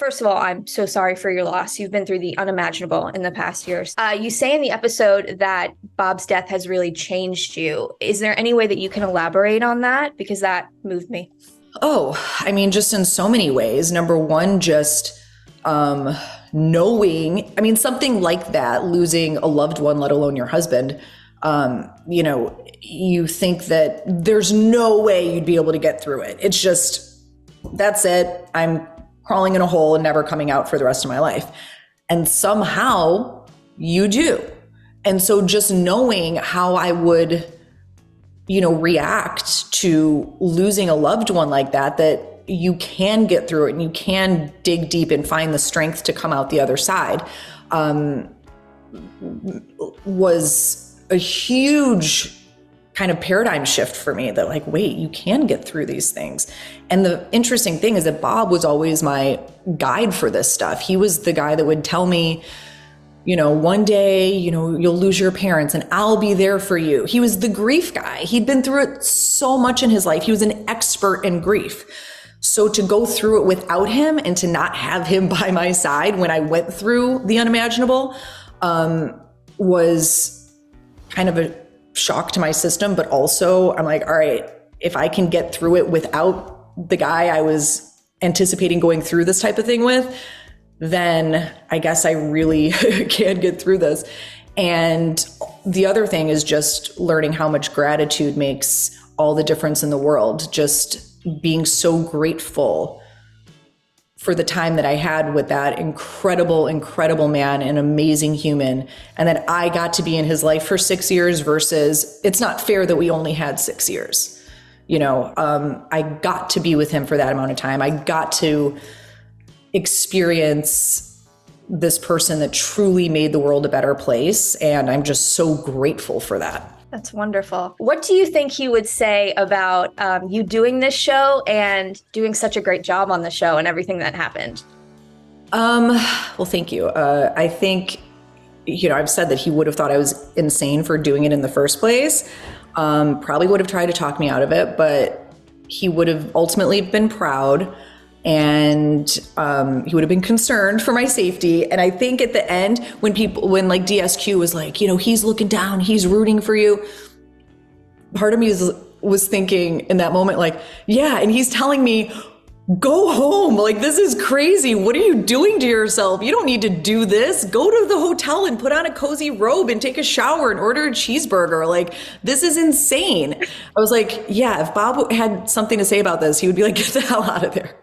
First of all, I'm so sorry for your loss. You've been through the unimaginable in the past years. You say in the episode that Bob's death has really changed you. Is there any way that you can elaborate on that? Because that moved me. Oh, I mean, just in so many ways. Number one, just knowing, I mean, something like that, losing a loved one, let alone your husband, you think that there's no way you'd be able to get through it. It's just, that's it. I'm crawling in a hole and never coming out for the rest of my life. And somehow you do. And so just knowing how I would, react to losing a loved one like that you can get through it and you can dig deep and find the strength to come out the other side, was a huge kind of paradigm shift for me that like, wait, you can get through these things. And the interesting thing is that Bob was always my guide for this stuff. He was the guy that would tell me, one day, you'll lose your parents and I'll be there for you. He was the grief guy. He'd been through it so much in his life. He was an expert in grief. So to go through it without him and to not have him by my side when I went through the unimaginable, was kind of a shock to my system. But also I'm like, all right, if I can get through it without the guy I was anticipating going through this type of thing with, then I guess I really can get through this. And the other thing is just learning how much gratitude makes all the difference in the world. Just being so grateful for the time that I had with that incredible, incredible man, an amazing human, and that I got to be in his life for 6 years versus it's not fair that we only had 6 years. I got to be with him for that amount of time. I got to experience this person that truly made the world a better place. And I'm just so grateful for that. That's wonderful. What do you think he would say about you doing this show and doing such a great job on the show and everything that happened? Well, thank you. I think, I've said that he would have thought I was insane for doing it in the first place. Probably would have tried to talk me out of it, but he would have ultimately been proud. And he would have been concerned for my safety. And I think at the end, when like DSQ was like, he's looking down, he's rooting for you. Part of me was thinking in that moment, like, yeah, and he's telling me, go home. Like, this is crazy. What are you doing to yourself? You don't need to do this. Go to the hotel and put on a cozy robe and take a shower and order a cheeseburger. Like, this is insane. I was like, yeah, if Bob had something to say about this, he would be like, get the hell out of there.